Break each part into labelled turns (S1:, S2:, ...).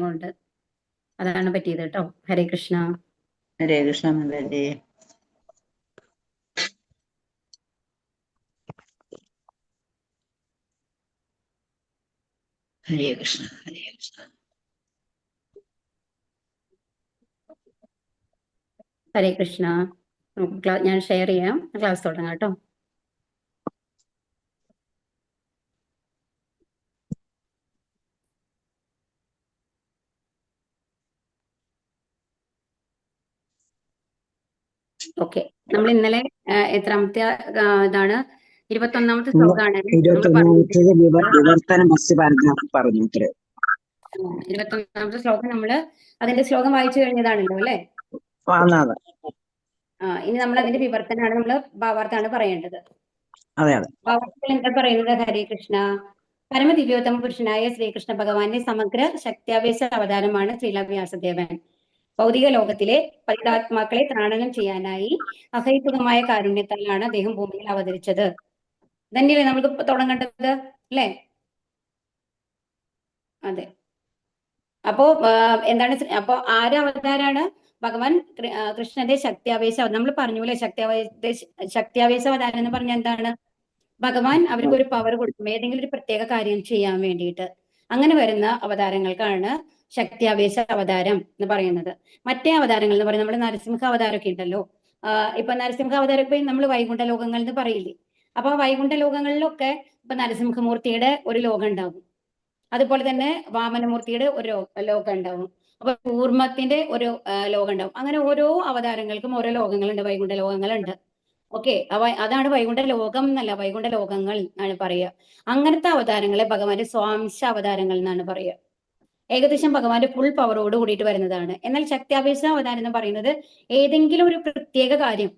S1: കൊണ്ട് അതാണ് പറ്റിയത് കേട്ടോ. ഹരേ കൃഷ്ണ.
S2: ഹരേ കൃഷ്ണ മാതാജി. ഹരേ കൃഷ്ണ ഹരേ കൃഷ്ണ.
S1: ഹരേ കൃഷ്ണ. ഞാൻ ഷെയർ ചെയ്യാം, ക്ലാസ് തുടങ്ങാം കേട്ടോ. ഓക്കെ, നമ്മൾ ഇന്നലെ എത്രാമത്തെ ഇതാണ്? 21ാമത്തെ ശ്ലോകമാണ്. 21ാമത്തെ ശ്ലോകം നമ്മള് അതിന്റെ ശ്ലോകം വായിച്ചു കഴിഞ്ഞതാണല്ലോ അല്ലെ? ഇനി നമ്മൾ അതിന്റെ വിവർത്തനാണ്, നമ്മള് ഭാവാർത്ഥാണ് പറയേണ്ടത്. ഭാവാർത്ഥത്തിൽ എന്താ പറയുന്നത്? ഹരേ കൃഷ്ണ. പരമദിവ്യോത്തമ പുരുഷനായ ശ്രീകൃഷ്ണ ഭഗവാന്റെ സമഗ്ര ശക്ത്യാവേശ അവതാരമാണ് ശ്രീല വ്യാസദേവൻ. ഭൗതിക ലോകത്തിലെ പതിതാത്മാക്കളെ ത്രാണനം ചെയ്യാനായി അഹൈതുകമായ കാരുണ്യത്താലാണ് അദ്ദേഹം ഭൂമിയിൽ അവതരിച്ചത്. തന്നെയല്ലേ നമുക്ക് തുടങ്ങേണ്ടത് അല്ലേ? അതെ. അപ്പോ എന്താണ്? അപ്പോ അവതാരാണ്? ഭഗവാൻ കൃഷ്ണന്റെ ശക്തിയാവേശ. നമ്മൾ പറഞ്ഞു അല്ലെ, ശക്തിയാവേശ അവതാരം എന്ന് പറഞ്ഞാൽ എന്താണ്? ഭഗവാൻ അവർക്ക് ഒരു പവർ കൊടുക്കും ഏതെങ്കിലും ഒരു പ്രത്യേക കാര്യം ചെയ്യാൻ വേണ്ടിയിട്ട്. അങ്ങനെ വരുന്ന അവതാരങ്ങൾക്കാണ് ശക്തിയാവേശ അവതാരം എന്ന് പറയുന്നത്. മറ്റേ അവതാരങ്ങൾ എന്ന് പറയുന്നത് നമ്മുടെ നരസിംഹ അവതാരമൊക്കെ ഉണ്ടല്ലോ. ഇപ്പൊ നരസിംഹ അവതാരം ഇപ്പൊ നമ്മൾ വൈകുണ്ഠ ലോകങ്ങൾ എന്ന് പറയില്ലേ? അപ്പൊ വൈകുണ്ഠ ലോകങ്ങളിലൊക്കെ ഇപ്പൊ നരസിംഹമൂർത്തിയുടെ ഒരു ലോകം ഉണ്ടാവും, അതുപോലെ തന്നെ വാമനമൂർത്തിയുടെ ഒരു ലോകം ഉണ്ടാവും, അപ്പൊ കൂർമ്മത്തിന്റെ ഒരു ലോകം ഉണ്ടാവും. അങ്ങനെ ഓരോ അവതാരങ്ങൾക്കും ഓരോ ലോകങ്ങളുണ്ട്, വൈകുണ്ഠ ലോകങ്ങളുണ്ട്. ഓക്കെ, അതാണ് വൈകുണ്ഠ ലോകം എന്നല്ല, വൈകുണ്ഠ ലോകങ്ങൾ എന്നാണ് പറയുക. അങ്ങനത്തെ അവതാരങ്ങളെ ഭഗവാന്റെ സ്വാംശ അവതാരങ്ങൾ എന്നാണ് പറയുക. ഏകദേശം ഭഗവാന്റെ ഫുൾ പവറോട് കൂടിയിട്ട് വരുന്നതാണ്. എന്നാൽ ശക്തിയാവേശ അവതാരം എന്ന് പറയുന്നത് ഏതെങ്കിലും ഒരു പ്രത്യേക കാര്യം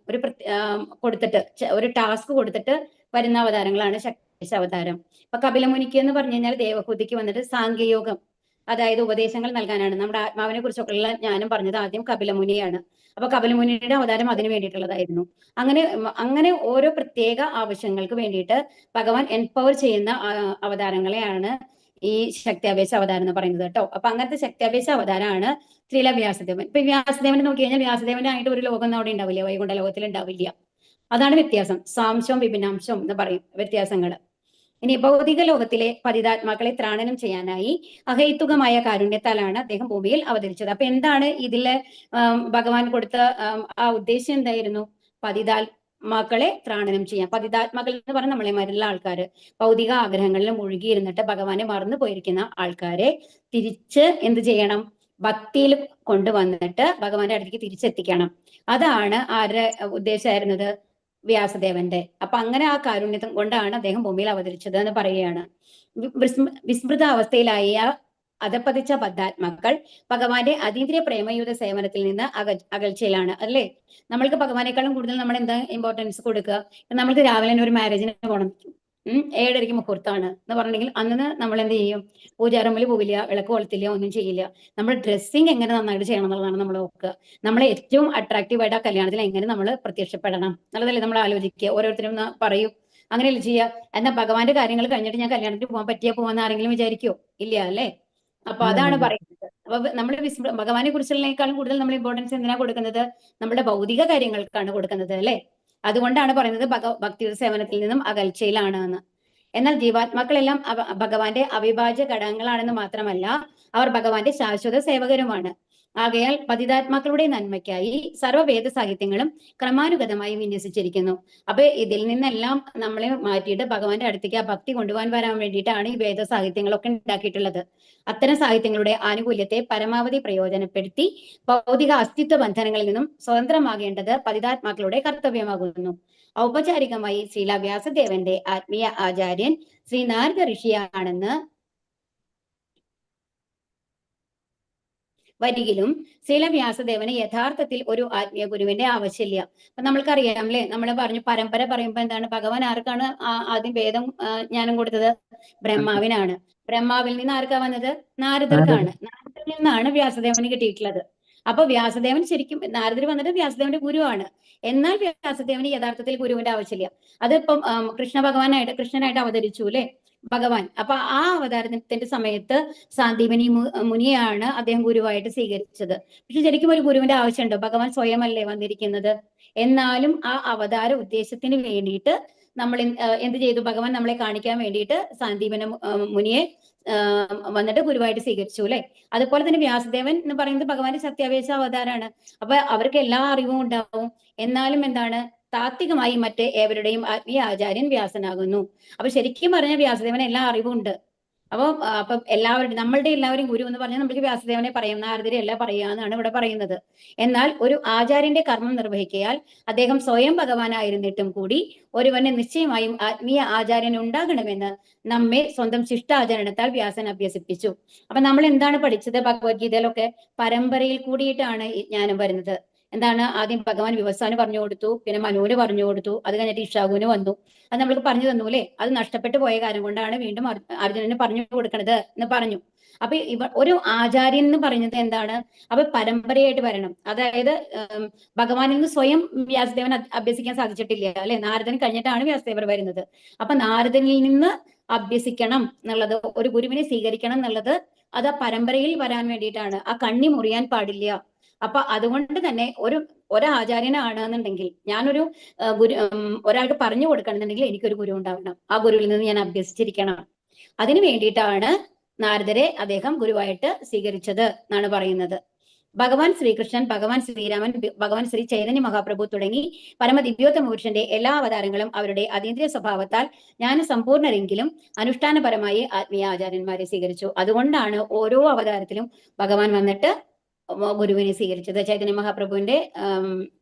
S1: കൊടുത്തിട്ട്, ഒരു ടാസ്ക് കൊടുത്തിട്ട് വരുന്ന അവതാരങ്ങളാണ് ശക്തിയാവേശ അവതാരം. ഇപ്പൊ കപിലമുനിക്ക് എന്ന് പറഞ്ഞു കഴിഞ്ഞാൽ ദേവഹൂതിക്ക് വന്നിട്ട് സാങ്കേയോഗം, അതായത് ഉപദേശങ്ങൾ നൽകാനാണ്. നമ്മുടെ ആത്മാവിനെ കുറിച്ചൊക്കെയുള്ള ജ്ഞാനം പറഞ്ഞത് ആദ്യം കപിലമുനിയാണ്. അപ്പൊ കപിലമുനിയുടെ അവതാരം അതിന് വേണ്ടിയിട്ടുള്ളതായിരുന്നു. അങ്ങനെ ഓരോ പ്രത്യേക ആവശ്യങ്ങൾക്ക് വേണ്ടിയിട്ട് ഭഗവാൻ എംപവർ ചെയ്യുന്ന അവതാരങ്ങളെയാണ് ഈ ശക്തിയാവേശ അവതാരം എന്ന് പറയുന്നത് കേട്ടോ. അപ്പൊ അങ്ങനത്തെ ശക്തിയാവേശ അവതാരമാണ് ശ്രീല വ്യാസദേവൻ. ഇപ്പൊ വ്യാസദേവനെ നോക്കി കഴിഞ്ഞാൽ വ്യാസദേവനായിട്ട് ഒരു ലോകം അവിടെ ഉണ്ടാവില്ല, വൈകുണ്ഠ ലോകത്തിൽ ഉണ്ടാവില്ല. അതാണ് വ്യത്യാസം. സാംശവും വിഭിന്നാംശവും എന്ന് പറയും വ്യത്യാസങ്ങൾ. ഇനി ഭൗതിക ലോകത്തിലെ പതിതാത്മാക്കളെ ത്രാണനം ചെയ്യാനായി അഹൈതുകമായ കാരുണ്യത്താലാണ് അദ്ദേഹം ഭൂമിയിൽ അവതരിച്ചത്. അപ്പൊ എന്താണ് ഇതിലെ ഭഗവാൻ കൊടുത്ത ആ ഉദ്ദേശ്യം എന്തായിരുന്നു? പതിതാത്മാക്കളെ ത്രാണനം ചെയ്യാം. പതിതാത്മാക്കൾ എന്ന് പറഞ്ഞാൽ നമ്മളെ മരുള്ള ആൾക്കാർ, ഭൗതിക ആഗ്രഹങ്ങളിൽ മുഴുകിയിരുന്നിട്ട് ഭഗവാനെ മറന്നു പോയിരിക്കുന്ന ആൾക്കാരെ തിരിച്ച് എന്ത് ചെയ്യണം? ഭക്തിയിൽ കൊണ്ടുവന്നിട്ട് ഭഗവാന്റെ അടുത്തേക്ക് തിരിച്ചെത്തിക്കണം. അതാണ് ആരുടെ ഉദ്ദേശമായിരുന്നത്? വ്യാസദേവന്റെ. അപ്പൊ അങ്ങനെ ആ കാരുണ്യത്വം കൊണ്ടാണ് അദ്ദേഹം ഭൂമിയിൽ അവതരിച്ചത് എന്ന് പറയുകയാണ്. വിസ്മൃത അവസ്ഥയിലായ അധപ്പതിച്ച ബദ്ധാത്മാക്കൾ ഭഗവാന്റെ അതീന്ദ്രിയ പ്രേമയുത സേവനത്തിൽ നിന്ന് അകൽച്ചയിലാണ് അല്ലേ? നമ്മൾക്ക് ഭഗവാനേക്കാളും കൂടുതൽ നമ്മൾ എന്താ ഇമ്പോർട്ടൻസ് കൊടുക്കുക? നമ്മൾക്ക് രാവിലെ തന്നെ ഒരു മാരേജിന് പോകണം, 7:30 മുഹൂർത്താണ് എന്ന് പറഞ്ഞിട്ടുണ്ടെങ്കിൽ അന്ന് നമ്മൾ എന്ത് ചെയ്യും? പൂജാറമ്മിൽ പോവില്ല, വിളക്ക് കൊളുത്തില്ല, ഒന്നും ചെയ്യില്ല. നമ്മൾ ഡ്രസ്സിങ് എങ്ങനെ നന്നായിട്ട് ചെയ്യണം എന്നുള്ളതാണ് നമ്മൾ നോക്കുക. നമ്മളെ ഏറ്റവും അട്രാക്റ്റീവ് ആയിട്ട് ആ കല്യാണത്തിൽ എങ്ങനെ നമ്മൾ പ്രത്യക്ഷപ്പെടണം എന്നുള്ളതല്ലേ നമ്മൾ ആലോചിക്കുക. ഓരോരുത്തരും പറയും, അങ്ങനെയല്ലേ ചെയ്യുക. എന്നാൽ ഭഗവാന്റെ കാര്യങ്ങൾ കഴിഞ്ഞിട്ട് ഞാൻ കല്യാണത്തിന് പോകാൻ പറ്റിയാ പോവാന്ന് ആരെങ്കിലും വിചാരിക്കോ? ഇല്ല അല്ലേ? അപ്പൊ അതാണ് പറയുന്നത്. അപ്പൊ നമ്മൾ ഭഗവാനെ കുറിച്ചുള്ളതിനേക്കാളും കൂടുതൽ നമ്മൾ ഇമ്പോർട്ടൻസ് എന്തിനാ കൊടുക്കുന്നത്? നമ്മുടെ ഭൗതിക കാര്യങ്ങൾക്കാണ് കൊടുക്കുന്നത് അല്ലെ? അതുകൊണ്ടാണ് പറയുന്നത് ഭക്തി സേവനത്തിൽ നിന്നും അകൽച്ചയിലാണ് എന്ന്. എന്നാൽ ജീവാത്മാക്കളെല്ലാം ഭഗവാന്റെ അവിഭാജ്യ ഘടകങ്ങളാണെന്ന് മാത്രമല്ല, അവർ ഭഗവാന്റെ ശാശ്വത സേവകരുമാണ്. ആകയാൽ പതിതാത്മാക്കളുടെ നന്മയ്ക്കായി സർവ്വവേദ സാഹിത്യങ്ങളും ക്രമാനുഗതമായി വിന്യസിച്ചിരിക്കുന്നു. അപ്പൊ ഇതിൽ നിന്നെല്ലാം നമ്മളെ മാറ്റിയിട്ട് ഭഗവാന്റെ അടുത്തേക്ക് ആ ഭക്തി കൊണ്ടുപോകാൻ വരാൻ വേണ്ടിയിട്ടാണ് ഈ വേദ സാഹിത്യങ്ങളൊക്കെ ഉണ്ടാക്കിയിട്ടുള്ളത്. അത്തരം സാഹിത്യങ്ങളുടെ ആനുകൂല്യത്തെ പരമാവധി പ്രയോജനപ്പെടുത്തി ഭൗതിക അസ്തിത്വ ബന്ധനങ്ങളിൽ നിന്നും സ്വതന്ത്രമാകേണ്ടത് പതിതാത്മാക്കളുടെ കർത്തവ്യമാകുന്നു. ഔപചാരികമായി ശ്രീല വ്യാസദേവന്റെ ആത്മീയ ആചാര്യൻ ശ്രീ നാരദ ഋഷിയാണെന്ന് വരികിലും ശ്രീല വ്യാസദേവന് യഥാർത്ഥത്തിൽ ഒരു ആത്മീയ ഗുരുവിന്റെ ആവശ്യമില്ല. അപ്പൊ നമ്മൾക്കറിയാം അല്ലെ, നമ്മൾ പറഞ്ഞു പരമ്പര പറയുമ്പോ എന്താണ്? ഭഗവാൻ ആർക്കാണ് ആദ്യം വേദം ജ്ഞാനം കൊടുത്തത്? ബ്രഹ്മാവിനാണ്. ബ്രഹ്മാവിൽ നിന്ന് ആർക്കാ വന്നത്? നാരദർക്കാണ്. നാരദരിൽ നിന്നാണ് വ്യാസദേവന് കിട്ടിയിട്ടുള്ളത്. അപ്പൊ വ്യാസദേവൻ ശരിക്കും, നാരദർ വന്നിട്ട് വ്യാസദേവന്റെ ഗുരുവാണ്. എന്നാൽ വ്യാസദേവന് യഥാർത്ഥത്തിൽ ഗുരുവിന്റെ ആവശ്യമില്ല. അതിപ്പം കൃഷ്ണനായിട്ട് അവതരിച്ചു അല്ലെ? ഭഗവാൻ. അപ്പൊ ആ അവതാരത്തിന്റെ സമയത്ത് സാന്ദീപനി മുനിയാണ് അദ്ദേഹം ഗുരുവായിട്ട് സ്വീകരിച്ചത്. പക്ഷെ ശരിക്കും ഒരു ഗുരുവിന്റെ ആവശ്യമുണ്ട്? ഭഗവാൻ സ്വയമല്ലേ വന്നിരിക്കുന്നത്. എന്നാലും ആ അവതാര ഉദ്ദേശത്തിന് വേണ്ടിയിട്ട് നമ്മൾ എന്ത് ചെയ്തു? ഭഗവാൻ നമ്മളെ കാണിക്കാൻ വേണ്ടിയിട്ട് സാന്ദീപന മുനിയെ വന്നിട്ട് ഗുരുവായിട്ട് സ്വീകരിച്ചു അല്ലെ. അതുപോലെ തന്നെ വ്യാസദേവൻ എന്ന് പറയുന്നത് ഭഗവാന്റെ സത്യാവേശ അവതാരാണ്. അപ്പൊ അവർക്ക് എല്ലാ അറിവും ഉണ്ടാവും. എന്നാലും എന്താണ്? താത്വികമായി മറ്റ് ഏവരുടെയും ആത്മീയ ആചാര്യൻ വ്യാസനാകുന്നു. അപ്പൊ ശരിക്കും പറഞ്ഞ വ്യാസദേവന് എല്ലാ അറിവും ഉണ്ട്. അപ്പൊ എല്ലാവരുടെയും, നമ്മളുടെ എല്ലാവരും ഗുരു എന്ന് പറഞ്ഞാൽ നമുക്ക് വ്യാസദേവനെ പറയാം, നാരദരെ അല്ല പറയാന്നാണ് ഇവിടെ പറയുന്നത്. എന്നാൽ ഒരു ആചാര്യന്റെ കർമ്മം നിർവഹിക്കയാൽ അദ്ദേഹം സ്വയം ഭഗവാനായിരുന്നിട്ടും കൂടി ഒരുവന് നിശ്ചയമായും ആത്മീയ ആചാര്യൻ ഉണ്ടാകണമെന്ന് നമ്മെ സ്വന്തം ശിഷ്ടാചരണത്താൽ വ്യാസൻ അഭ്യസിപ്പിച്ചു. അപ്പൊ നമ്മൾ എന്താണ് പഠിച്ചത്? ഭഗവത്ഗീതയിലൊക്കെ പരമ്പരയിൽ കൂടിയിട്ടാണ് ഈ ജ്ഞാനം വരുന്നത്. എന്താണ്? ആദ്യം ഭഗവാൻ വിവസ്വാന് പറഞ്ഞു കൊടുത്തു, പിന്നെ മനുവിന് പറഞ്ഞു കൊടുത്തു, അത് കഴിഞ്ഞിട്ട് ഇഷാകുവിന് വന്നു. അത് നമ്മൾക്ക് പറഞ്ഞു തന്നു അല്ലെ. അത് നഷ്ടപ്പെട്ടു പോയ കാര്യം കൊണ്ടാണ് വീണ്ടും അർജുനന് പറഞ്ഞു കൊടുക്കണത് എന്ന് പറഞ്ഞു. അപ്പൊ ഒരു ആചാര്യൻ എന്ന് പറയുന്നത് എന്താണ്? അപ്പൊ പരമ്പരയായിട്ട് വരണം. അതായത് ഭഗവാനിൽ നിന്ന് സ്വയം വ്യാസദേവൻ അഭ്യസിക്കാൻ സാധിച്ചിട്ടില്ല അല്ലെ. നാരദൻ കഴിഞ്ഞിട്ടാണ് വ്യാസദേവർ വരുന്നത്. അപ്പൊ നാരദനിൽ നിന്ന് അഭ്യസിക്കണം എന്നുള്ളത്, ഒരു ഗുരുവിനെ സ്വീകരിക്കണം എന്നുള്ളത്, അത് ആ പരമ്പരയിൽ വരാൻ വേണ്ടിയിട്ടാണ്. ആ കണ്ണി മുറിയാൻ പാടില്ല. അപ്പൊ അതുകൊണ്ട് തന്നെ ഒരാചാര്യനാണ് എന്നുണ്ടെങ്കിൽ, ഞാനൊരു ഒരാൾക്ക് പറഞ്ഞു കൊടുക്കണമെന്നുണ്ടെങ്കിൽ എനിക്കൊരു ഗുരു ഉണ്ടാവണം. ആ ഗുരുവിൽ നിന്ന് ഞാൻ അഭ്യസിച്ചിരിക്കണം. അതിനു വേണ്ടിയിട്ടാണ് നാരദരെ അദ്ദേഹം ഗുരുവായിട്ട് സ്വീകരിച്ചത് എന്നാണ് പറയുന്നത്. ഭഗവാൻ ശ്രീകൃഷ്ണൻ, ഭഗവാൻ ശ്രീരാമൻ, ഭഗവാൻ ശ്രീ ചൈതന്യ മഹാപ്രഭു തുടങ്ങി പരമദിവ്യോത്തമ പുരുഷന്റെ എല്ലാ അവതാരങ്ങളും അവരുടെ അതീന്ദ്രിയ സ്വഭാവത്താൽ ജ്ഞാനസമ്പൂർണരെങ്കിലും അനുഷ്ഠാനപരമായി ആത്മീയ ആചാര്യന്മാരെ സ്വീകരിച്ചു. അതുകൊണ്ടാണ് ഓരോ അവതാരത്തിലും ഭഗവാൻ വന്നിട്ട് ഗുരുവിനെ സ്വീകരിച്ചത്. ചൈതന്യ മഹാപ്രഭുവിന്റെ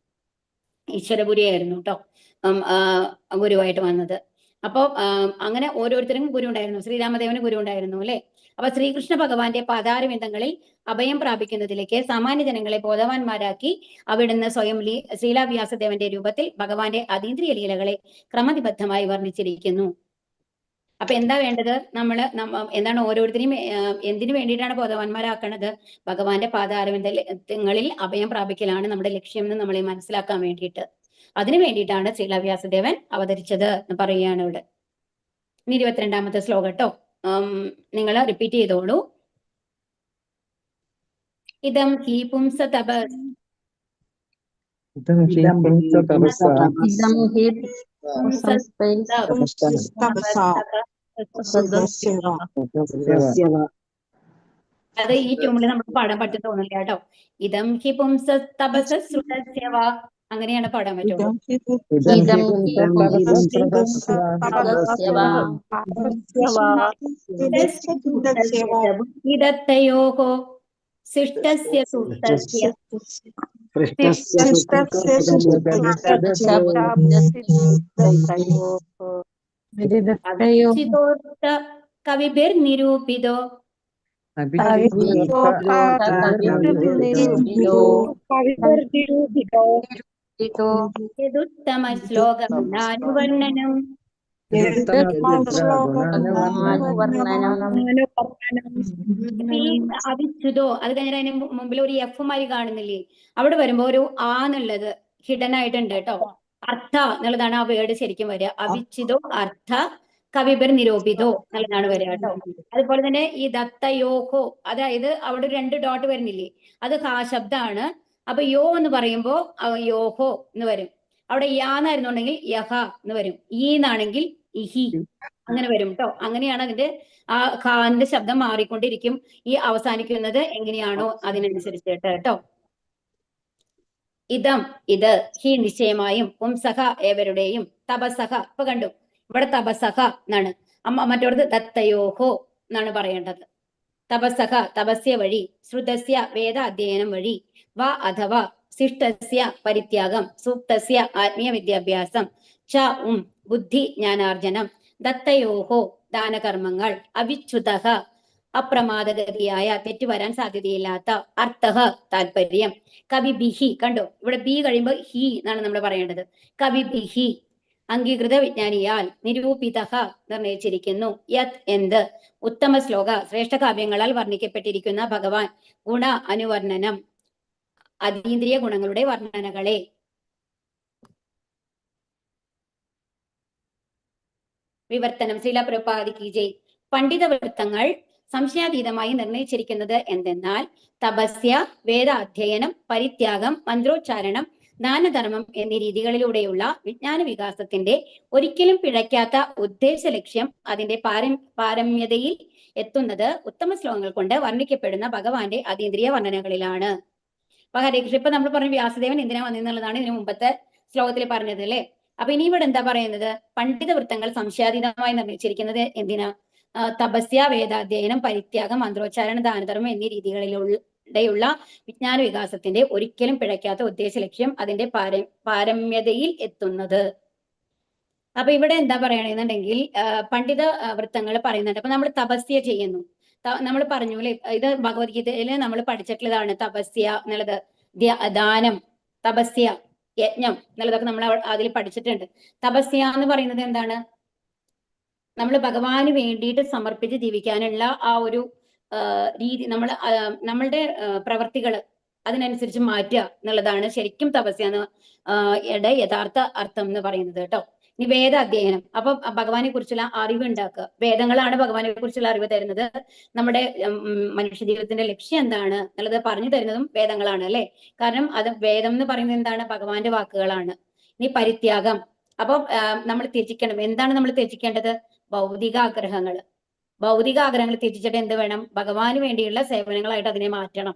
S1: ഈശ്വരപുരിയായിരുന്നു കേട്ടോ ഗുരുവായിട്ട് വന്നത്. അപ്പൊ അങ്ങനെ ഓരോരുത്തരും ഗുരു ഉണ്ടായിരുന്നു. ശ്രീരാമദേവന് ഗുരു ഉണ്ടായിരുന്നു അല്ലെ. അപ്പൊ ശ്രീകൃഷ്ണ ഭഗവാന്റെ പാതാരവിന്ദങ്ങളിൽ അഭയം പ്രാപിക്കുന്നതിലേക്ക് സാമാന്യ ജനങ്ങളെ ബോധവാന്മാരാക്കി അവിടുന്ന് സ്വയം ശ്രീലാവ്യാസദേവന്റെ രൂപത്തിൽ ഭഗവാന്റെ അതീന്ദ്രിയ ലീലകളെ ക്രമബദ്ധമായി വർണ്ണിച്ചിരിക്കുന്നു. അപ്പൊ എന്താ വേണ്ടത്? എന്താണ് ഓരോരുത്തരെയും എന്തിനു വേണ്ടിയിട്ടാണ് ബോധവാന്മാരാക്കണത്? ഭഗവാന്റെ പാതാരവിന്ദങ്ങളിൽ അഭയം പ്രാപിക്കലാണ് നമ്മുടെ ലക്ഷ്യം എന്ന് നമ്മളെ മനസ്സിലാക്കാൻ വേണ്ടിയിട്ട്. അതിനു വേണ്ടിയിട്ടാണ് ശ്രീലവ്യാസദേവൻ അവതരിച്ചത് എന്ന് പറയുകയാണ് ഇവിടെ. ഇനി 22ാമത്തെ ശ്ലോകം കേട്ടോ, നിങ്ങൾ റിപ്പീറ്റ് ചെയ്തോളൂ. ഇദം ഹി പുംസ തപസ് അത് ഈ ട്യൂണിൽ നമുക്ക് പാടാൻ പറ്റും തോന്നില്ല കേട്ടോ. ഇദം ഹി പുംസ തപസ ശ്രുതസ്യവ, അങ്ങനെയാണ് പാടാൻ പറ്റുള്ളൂ. ബുദ്ധിദത്തയോഹോ ശിഷ്ടസ്യ സുപ്തസ്യ അവിചിതോക്ത കവിഭിർനിരൂപിതോ യദുത്തമ ശ്ലോകഗുണാനുവർണ്ണനം അവിച്യുതോ, അത് കഴിഞ്ഞാൽ അതിന് മുമ്പിൽ ഒരു എഫുമായി കാണുന്നില്ലേ? അവിടെ വരുമ്പോ ഒരു ആ എന്നുള്ളത് ഹിഡൻ ആയിട്ടുണ്ട് കേട്ടോ. അർത്ഥ എന്നുള്ളതാണ് ആ വേർഡ് ശരിക്കും വരിക. അവിച്ഛിതോ അർത്ഥ കവിബർ നിരൂപിതോ എന്നുള്ളതാണ് വരിക കേട്ടോ. അതുപോലെ തന്നെ ഈ ദത്തയോഹോ, അതായത് അവിടെ 2 ഡോട്ട് വരുന്നില്ലേ, അത് ഹാ ശബ്ദമാണ്. അപ്പൊ യോ എന്ന് പറയുമ്പോ യോഹോ എന്ന് വരും. അവിടെ യാ എന്നായിരുന്നുണ്ടെങ്കിൽ യഹ എന്ന് വരും. ഈ എന്നാണെങ്കിൽ ഇഹി അങ്ങനെ വരും കേട്ടോ. അങ്ങനെയാണ് അതിന്റെ ആ ഖാന്റെ ശബ്ദം മാറിക്കൊണ്ടിരിക്കും. ഈ അവസാനിക്കുന്നത് എങ്ങനെയാണോ അതിനനുസരിച്ച് കേട്ടോ. ഇതം ഇത്, ഹി നിശ്ചയമായും, പുംസഹ ഏവരുടെയും, തപസഹ ഇപ്പൊ കണ്ടു ഇവിടെ തപസഹ എന്നാണ്. മറ്റോടത്ത് ദത്തയോഹോ എന്നാണ് പറയേണ്ടത്. തപസഹ തപസ്യ വഴി, ശ്രുതസ്യ വേദ അധ്യയനം വഴി, വ അഥവാ ശിഷ്ടസ്യ പരിത്യാഗം, സൂക്തസ്യ ആത്മീയ വിദ്യാഭ്യാസം, ച ബുദ്ധി ജ്ഞാനാർജനം, ദത്തയോഹോ ദാനകർമ്മങ്ങൾ, അവിച്യുതഃ അപ്രമാദഗതിയായ തെറ്റുവരാൻ സാധ്യതയില്ലാത്ത, അർത്ഥഃ താല്പര്യം, കവിഭിഹി കണ്ടോ ഇവിടെ ബി കഴിയുമ്പോൾ ഹി എന്നാണ് നമ്മൾ പറയേണ്ടത്. കവിഭിഹി അംഗീകൃത വിജ്ഞാനിയാൽ, നിരൂപിതഃ നിർണയിച്ചിരിക്കുന്നു, യത് എന്ത്, ഉത്തമ ശ്ലോക ശ്രേഷ്ഠ കാവ്യങ്ങളാൽ വർണ്ണിക്കപ്പെട്ടിരിക്കുന്ന ഭഗവാൻ ഗുണ അനുവർണ്ണനം അതീന്ദ്രിയ ഗുണങ്ങളുടെ വർണ്ണനകളെ. വിവർത്തനം ശ്രീല പ്രഭുപാദിക്ക് ജയ്. പണ്ഡിത വൃത്തങ്ങൾ സംശയാതീതമായി നിർണയിച്ചിരിക്കുന്നത് എന്തെന്നാൽ തപസ്യ, വേദാധ്യയനം, പരിത്യാഗം, മന്ത്രോച്ചാരണം, ദാനധർമ്മം എന്നീ രീതികളിലൂടെയുള്ള വിജ്ഞാന വികാസത്തിന്റെ ഒരിക്കലും പിഴയ്ക്കാത്ത ഉദ്ദേശ ലക്ഷ്യം അതിന്റെ പാരമ്യതയിൽ എത്തുന്നത് ഉത്തമ ശ്ലോകങ്ങൾ കൊണ്ട് വർണ്ണിക്കപ്പെടുന്ന ഭഗവാന്റെ അതീന്ദ്രിയ വർണ്ണനകളിലാണ്. അപ്പൊ ഹരേ കൃഷ്ണ, ഇപ്പൊ നമ്മൾ പറഞ്ഞു വ്യാസദേവൻ എന്തിനാ വന്നെന്നുള്ളതാണ് ഇതിനു മുമ്പത്തെ ശ്ലോകത്തിൽ പറഞ്ഞത് അല്ലെ. അപ്പൊ ഇനി ഇവിടെ എന്താ പറയുന്നത്? പണ്ഡിത വൃത്തങ്ങൾ സംശയാതീതമായി നിർമ്മിച്ചിരിക്കുന്നത് എന്തിനാ? തപസ്യ, വേദാധ്യയനം, പരിത്യാഗം, മന്ത്രോച്ചാരണം, ദാനധർമ്മം എന്നീ രീതികളിലൂടെയുള്ള വിജ്ഞാന വികാസത്തിന്റെ ഒരിക്കലും പിഴയ്ക്കാത്ത ഉദ്ദേശ ലക്ഷ്യം അതിന്റെ പാരമ്യതയിൽ എത്തുന്നത്. അപ്പൊ ഇവിടെ എന്താ പറയണെന്നുണ്ടെങ്കിൽ പണ്ഡിത വൃത്തങ്ങൾ പറയുന്നുണ്ട്. അപ്പൊ നമ്മൾ തപസ്യ ചെയ്യുന്നു, നമ്മൾ പറഞ്ഞു അല്ലെ, ഇത് ഭഗവത്ഗീതയിൽ നമ്മൾ പഠിച്ചിട്ടുള്ളതാണ്. തപസ്യ എന്നുള്ളത്, ദാനം, തപസ്യ, യജ്ഞം എന്നുള്ളതൊക്കെ നമ്മൾ അതിൽ പഠിച്ചിട്ടുണ്ട്. തപസ്യ എന്ന് പറയുന്നത് എന്താണ്? നമ്മൾ ഭഗവാന് വേണ്ടിയിട്ട് സമർപ്പിച്ച് ജീവിക്കാനുള്ള ആ ഒരു രീതി, നമ്മളുടെ പ്രവർത്തികൾ അതിനനുസരിച്ച് മാറ്റുക എന്നുള്ളതാണ് ശരിക്കും തപസ്യ യുടെ യഥാർത്ഥ അർത്ഥം എന്ന് പറയുന്നത് കേട്ടോ. ഇനി വേദ അധ്യയനം, അപ്പൊ ഭഗവാനെ കുറിച്ചുള്ള അറിവ് ഉണ്ടാക്കുക. വേദങ്ങളാണ് ഭഗവാനെ കുറിച്ചുള്ള അറിവ് തരുന്നത്. നമ്മുടെ മനുഷ്യ ജീവിതത്തിന്റെ ലക്ഷ്യം എന്താണ് എന്നുള്ളത് പറഞ്ഞു തരുന്നതും വേദങ്ങളാണ് അല്ലെ. കാരണം അത് വേദം എന്ന് പറയുന്നത് എന്താണ്? ഭഗവാന്റെ വാക്കുകളാണ്. ഇനി പരിത്യാഗം, അപ്പൊ നമ്മൾ ത്യജിക്കണം. എന്താണ് നമ്മൾ ത്യജിക്കേണ്ടത്? ഭൗതികാഗ്രഹങ്ങൾ. ഭൗതികാഗ്രഹങ്ങൾ ത്യജിച്ചിട്ട് എന്ത് വേണം? ഭഗവാന് വേണ്ടിയുള്ള സേവനങ്ങളായിട്ട് അതിനെ മാറ്റണം.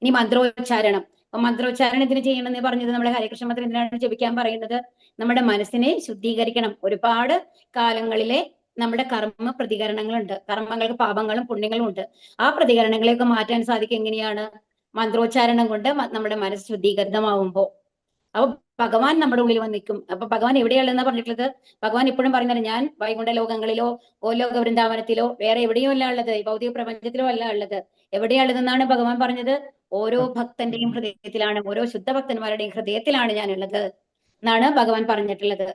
S1: ഇനി മന്ത്രോച്ചാരണം, അപ്പൊ മന്ത്രോച്ചാരണം എന്തിനു ചെയ്യണം എന്ന് പറഞ്ഞത്? നമ്മുടെ ഹരികൃഷ്ണ മന്ത്രം എന്തിനാണ് ജപിക്കാൻ പറയുന്നത്? നമ്മുടെ മനസ്സിനെ ശുദ്ധീകരിക്കണം. ഒരുപാട് കാലങ്ങളിലെ നമ്മുടെ കർമ്മ പ്രതികരണങ്ങളുണ്ട്, കർമ്മങ്ങൾക്ക് പാപങ്ങളും പുണ്യങ്ങളും ഉണ്ട്. ആ പ്രതികരണങ്ങളെയൊക്കെ മാറ്റാൻ സാധിക്കും എങ്ങനെയാണ്? മന്ത്രോച്ചാരണം കൊണ്ട് നമ്മുടെ മനസ്സ് ശുദ്ധീകൃതമാവുമ്പോ. അപ്പൊ ഭഗവാൻ നമ്മുടെ ഉള്ളിൽ വന്ന് നിൽക്കും. അപ്പൊ ഭഗവാൻ എവിടെയാണെന്നാ പറഞ്ഞിട്ടുള്ളത്? ഭഗവാൻ എപ്പോഴും പറയുന്നത്, ഞാൻ വൈകുണ്ഠ ലോകങ്ങളിലോ ഗോലോക വൃന്ദാവനത്തിലോ വേറെ എവിടെയോ അല്ല ഉള്ളത്, ഭൗതിക പ്രപഞ്ചത്തിലോ അല്ല ഉള്ളത്. എവിടെയാണുള്ളതെന്നാണ് ഭഗവാൻ പറഞ്ഞത്? ഓരോ ഭക്തന്റെയും ഹൃദയത്തിലാണ്, ഓരോ ശുദ്ധ ഭക്തന്മാരുടെയും ഹൃദയത്തിലാണ് ഞാനുള്ളത് എന്നാണ് ഭഗവാൻ പറഞ്ഞിട്ടുള്ളത്.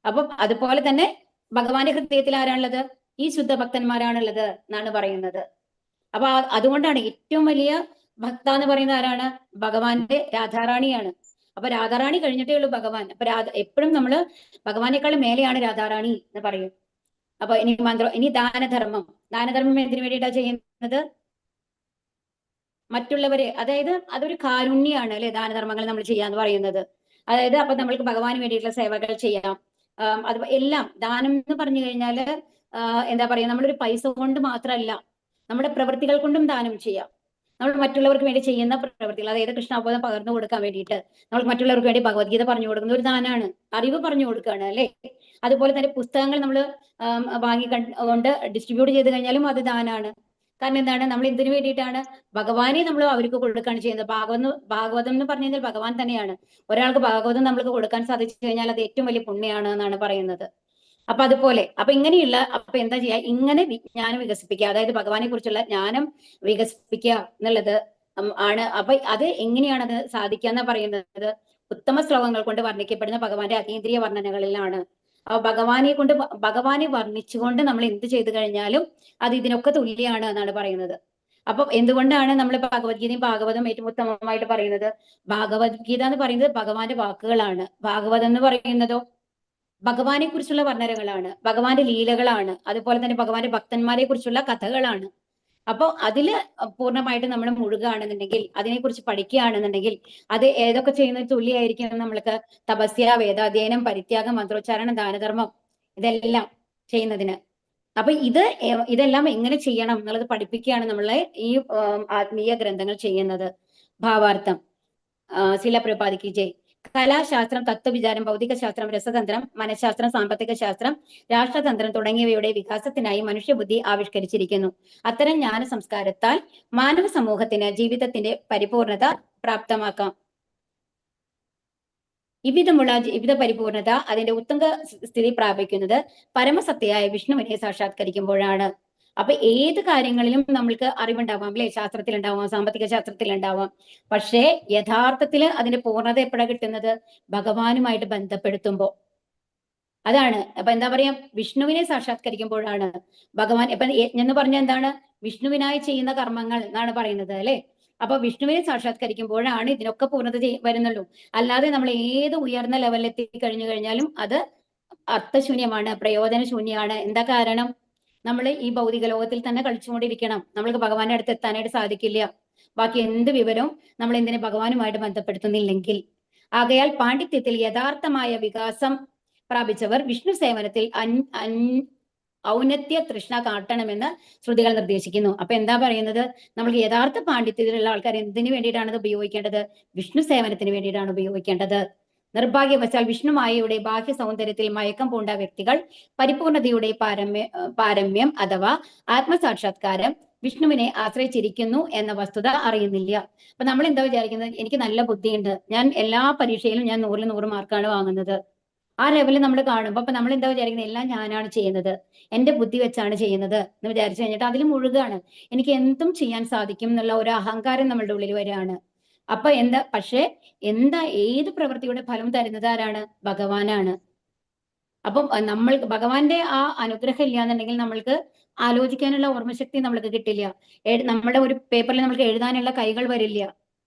S1: അപ്പൊ അതുപോലെ തന്നെ ഭഗവാന്റെ ഹൃദയത്തിൽ ആരാണുള്ളത്? ഈ ശുദ്ധ ഭക്തന്മാരാണുള്ളത് എന്നാണ് പറയുന്നത്. അപ്പൊ അതുകൊണ്ടാണ് ഏറ്റവും വലിയ ഭക്ത എന്ന് പറയുന്നത് ആരാണ്? ഭഗവാന്റെ രാധാറാണിയാണ്. അപ്പൊ രാധാറാണി കഴിഞ്ഞിട്ടേ ഉള്ളൂ ഭഗവാൻ. അപ്പൊ എപ്പോഴും നമ്മള് ഭഗവാനേക്കാളും മേലെയാണ് രാധാറാണി എന്ന് പറയും. അപ്പൊ ഇനി ദാനധർമ്മം. ദാനധർമ്മം എന്തിനു വേണ്ടിയിട്ടാണ് ചെയ്യുന്നത്? മറ്റുള്ളവരെ, അതായത് അതൊരു കാരുണ്യാണ് അല്ലെ, ദാനധർമ്മങ്ങൾ നമ്മൾ ചെയ്യാന്ന് പറയുന്നത്. അതായത് അപ്പൊ നമ്മൾക്ക് ഭഗവാന് വേണ്ടിയിട്ടുള്ള സേവകൾ ചെയ്യാം. അത് എല്ലാം ദാനം എന്ന് പറഞ്ഞു കഴിഞ്ഞാല് എന്താ പറയാ, നമ്മളൊരു പൈസ കൊണ്ട് മാത്രമല്ല, നമ്മുടെ പ്രവൃത്തികൾ കൊണ്ടും ദാനം ചെയ്യാം. നമ്മൾ മറ്റുള്ളവർക്ക് വേണ്ടി ചെയ്യുന്ന പ്രവൃത്തികൾ, അതായത് കൃഷ്ണാബോധം പകർന്നു കൊടുക്കാൻ വേണ്ടിയിട്ട് നമ്മൾ മറ്റുള്ളവർക്ക് വേണ്ടി ഭഗവത്ഗീത പറഞ്ഞു കൊടുക്കുന്ന ഒരു ദാനാണ്, അറിവ് പറഞ്ഞു കൊടുക്കുകയാണ് അല്ലെ. അതുപോലെ തന്നെ പുസ്തകങ്ങൾ നമ്മൾ കൊണ്ട് ഡിസ്ട്രിബ്യൂട്ട് ചെയ്ത് കഴിഞ്ഞാലും അത് ദാനാണ്. കാരണം എന്താണ്? നമ്മൾ എന്തിനു വേണ്ടിയിട്ടാണ്? ഭഗവാനെ നമ്മൾ അവർക്ക് കൊടുക്കുകയാണ് ചെയ്യുന്നത്. ഭാഗവതം എന്ന് പറഞ്ഞു കഴിഞ്ഞാൽ ഭഗവാൻ തന്നെയാണ്. ഒരാൾക്ക് ഭാഗവതം നമ്മൾക്ക് കൊടുക്കാൻ സാധിച്ചു കഴിഞ്ഞാൽ അത് ഏറ്റവും വലിയ പുണ്യമാണ് എന്നാണ് പറയുന്നത്. അപ്പൊ അതുപോലെ ഇങ്ങനെയുള്ള എന്താ ചെയ്യുക? ഇങ്ങനെ ജ്ഞാനം വികസിപ്പിക്കുക, അതായത് ഭഗവാനെ കുറിച്ചുള്ള ജ്ഞാനം വികസിപ്പിക്കുക എന്നുള്ളത് ആണ്. അപ്പൊ അത് എങ്ങനെയാണ് അത് സാധിക്കുക എന്ന് പറയുന്നത് ഉത്തമ ശ്ലോകങ്ങൾ കൊണ്ട് വർണ്ണിക്കപ്പെടുന്ന ഭഗവാന്റെ അതീന്ദ്രിയ വർണ്ണനകളിലാണ്. അപ്പൊ ഭഗവാനെ വർണ്ണിച്ചുകൊണ്ട് നമ്മൾ എന്ത് ചെയ്തു കഴിഞ്ഞാലും അത് ഇതിനൊക്കെ തുല്യാണ് എന്നാണ് പറയുന്നത്. അപ്പൊ എന്തുകൊണ്ടാണ് നമ്മൾ ഭഗവത്ഗീതയും ഭാഗവതം ഏറ്റവും ഉത്തമമായിട്ട് പറയുന്നത്? ഭഗവത്ഗീത എന്ന് പറയുന്നത് ഭഗവാന്റെ വാക്കുകളാണ്. ഭാഗവതം എന്ന് പറയുന്നതോ ഭഗവാനെ കുറിച്ചുള്ള വർണ്ണനകളാണ്, ഭഗവാന്റെ ലീലകളാണ്, അതുപോലെ തന്നെ ഭഗവാന്റെ ഭക്തന്മാരെ കുറിച്ചുള്ള കഥകളാണ്. അപ്പോൾ അതില് പൂർണ്ണമായിട്ട് നമ്മൾ മുഴുകുകയാണെന്നുണ്ടെങ്കിൽ, അതിനെക്കുറിച്ച് പഠിക്കുകയാണെന്നുണ്ടെങ്കിൽ അത് ഏതൊക്കെ ചെയ്യുന്നത് തുല്യമായിരിക്കും നമ്മൾക്ക്? തപസ്യ, വേദാധ്യയനം, പരിത്യാഗം, മന്ത്രോച്ചാരണം, ദാനധർമ്മം ഇതെല്ലാം ചെയ്യുന്നതിന്. അപ്പൊ ഇതെല്ലാം എങ്ങനെ ചെയ്യണം എന്നുള്ളത് പഠിപ്പിക്കുകയാണ് നമ്മളെ ഈ ആത്മീയ ഗ്രന്ഥങ്ങൾ ചെയ്യുന്നത്. ഭാവാർത്ഥം. ശീല പ്രഭുപാദിക്ക് ജയ്. കലാശാസ്ത്രം, തത്വവിചാരം, ഭൗതികശാസ്ത്രം, രസതന്ത്രം, മനഃശാസ്ത്രം, സാമ്പത്തിക ശാസ്ത്രം, രാഷ്ട്രതന്ത്രം തുടങ്ങിയവയുടെ വികാസത്തിനായി മനുഷ്യബുദ്ധി ആവിഷ്കരിച്ചിരിക്കുന്നു. അത്തരം ജ്ഞാന സംസ്കാരത്താൽ മാനവ സമൂഹത്തിന് ജീവിതത്തിന്റെ പരിപൂർണത പ്രാപ്തമാക്കാം. ഇവിധമുള്ള ജീവിത പരിപൂർണത അതിന്റെ ഉത്തംഗ സ്ഥിതി പ്രാപിക്കുന്നത് പരമസത്യയായ വിഷ്ണുവിനെ സാക്ഷാത്കരിക്കുമ്പോഴാണ്. അപ്പൊ ഏത് കാര്യങ്ങളിലും നമ്മൾക്ക് അറിവുണ്ടാവാം അല്ലെ, ശാസ്ത്രത്തിൽ ഉണ്ടാവാം, സാമ്പത്തിക ശാസ്ത്രത്തിൽ ഉണ്ടാവാം. പക്ഷേ യഥാർത്ഥത്തിൽ അതിന്റെ പൂർണ്ണത എപ്പോഴാണ് കിട്ടുന്നത്? ഭഗവാനുമായിട്ട് ബന്ധപ്പെടുത്തുമ്പോ. അതാണ്. അപ്പൊ എന്താ പറയാ, വിഷ്ണുവിനെ സാക്ഷാത്കരിക്കുമ്പോഴാണ് ഭഗവാൻ. ഇപ്പൊ എന്ന് പറഞ്ഞാൽ എന്താണ്? വിഷ്ണുവിനായി ചെയ്യുന്ന കർമ്മങ്ങൾ എന്നാണ് പറയുന്നത് അല്ലെ. അപ്പൊ വിഷ്ണുവിനെ സാക്ഷാത്കരിക്കുമ്പോഴാണ് ഇതിനൊക്കെ പൂർണ്ണത വരുന്നുള്ളൂ. അല്ലാതെ നമ്മൾ ഏത് ഉയർന്ന ലെവലിൽ എത്തി കഴിഞ്ഞു കഴിഞ്ഞാലും അത് അർത്ഥശൂന്യമാണ്, പ്രയോജനശൂന്യമാണ്. എന്താ കാരണം? നമ്മൾ ഈ ഭൗതിക ലോകത്തിൽ തന്നെ കളിച്ചുകൊണ്ടിരിക്കണം. നമ്മൾക്ക് ഭഗവാന്റെ അടുത്ത് എത്താനായിട്ട് സാധിക്കില്ല. ബാക്കി എന്ത് വിവരവും നമ്മൾ എന്തിനെ ഭഗവാനുമായിട്ട് ബന്ധപ്പെടുത്തുന്നില്ലെങ്കിൽ. ആകയാൽ പാണ്ഡിത്യത്തിൽ യഥാർത്ഥമായ വികാസം പ്രാപിച്ചവർ വിഷ്ണു സേവനത്തിൽ ഔന്നത്യ തൃഷ്ണ കാട്ടണമെന്ന് ശ്രുതികൾ നിർദ്ദേശിക്കുന്നു. അപ്പൊ എന്താ പറയുന്നത്? നമ്മൾക്ക് യഥാർത്ഥ പാണ്ഡിത്യത്തിലുള്ള ആൾക്കാർ എന്തിനു വേണ്ടിയിട്ടാണ് ഇത് ഉപയോഗിക്കേണ്ടത്? വിഷ്ണു സേവനത്തിന് വേണ്ടിയിട്ടാണ് ഉപയോഗിക്കേണ്ടത്. നിർഭാഗ്യവശാൽ വിഷ്ണുമായയുടെ ബാഹ്യ സൗന്ദര്യത്തിൽ മയക്കം പൂണ്ട വ്യക്തികൾ പരിപൂർണതയുടെ പാരമ്യം അഥവാ ആത്മസാക്ഷാത്കാരം വിഷ്ണുവിനെ ആശ്രയിച്ചിരിക്കുന്നു എന്ന വസ്തുത അറിയുന്നില്ല. അപ്പൊ നമ്മൾ എന്താ വിചാരിക്കുന്നത്? എനിക്ക് നല്ല ബുദ്ധിയുണ്ട്, ഞാൻ എല്ലാ പരീക്ഷയിലും ഞാൻ 100-ൽ 100 മാർക്കാണ് വാങ്ങുന്നത്. ആ ലെവലിൽ നമ്മൾ കാണുമ്പോൾ അപ്പൊ നമ്മൾ എന്താ വിചാരിക്കുന്നത്? എല്ലാം ഞാനാണ് ചെയ്യുന്നത്, എന്റെ ബുദ്ധി വെച്ചാണ് ചെയ്യുന്നത് എന്ന് വിചാരിച്ചു കഴിഞ്ഞിട്ട് അതിൽ മുഴുകാണ്. എനിക്ക് എന്തും ചെയ്യാൻ സാധിക്കും എന്നുള്ള ഒരു അഹങ്കാരം നമ്മളുടെ ഉള്ളിൽ വരികയാണ്. അപ്പൊ പക്ഷെ ഏത് പ്രവൃത്തിയുടെ ഫലം തരുന്നത് ആരാണ്? ഭഗവാനാണ്. അപ്പം നമ്മൾ ഭഗവാന്റെ ആ അനുഗ്രഹം ഇല്ല എന്നുണ്ടെങ്കിൽ നമ്മൾക്ക് ആലോചിക്കാനുള്ള ഓർമ്മശക്തി നമ്മൾക്ക് കിട്ടില്ല. നമ്മുടെ ഒരു പേപ്പറിൽ നമ്മൾക്ക് എഴുതാനുള്ള കൈകൾ വരില്ല.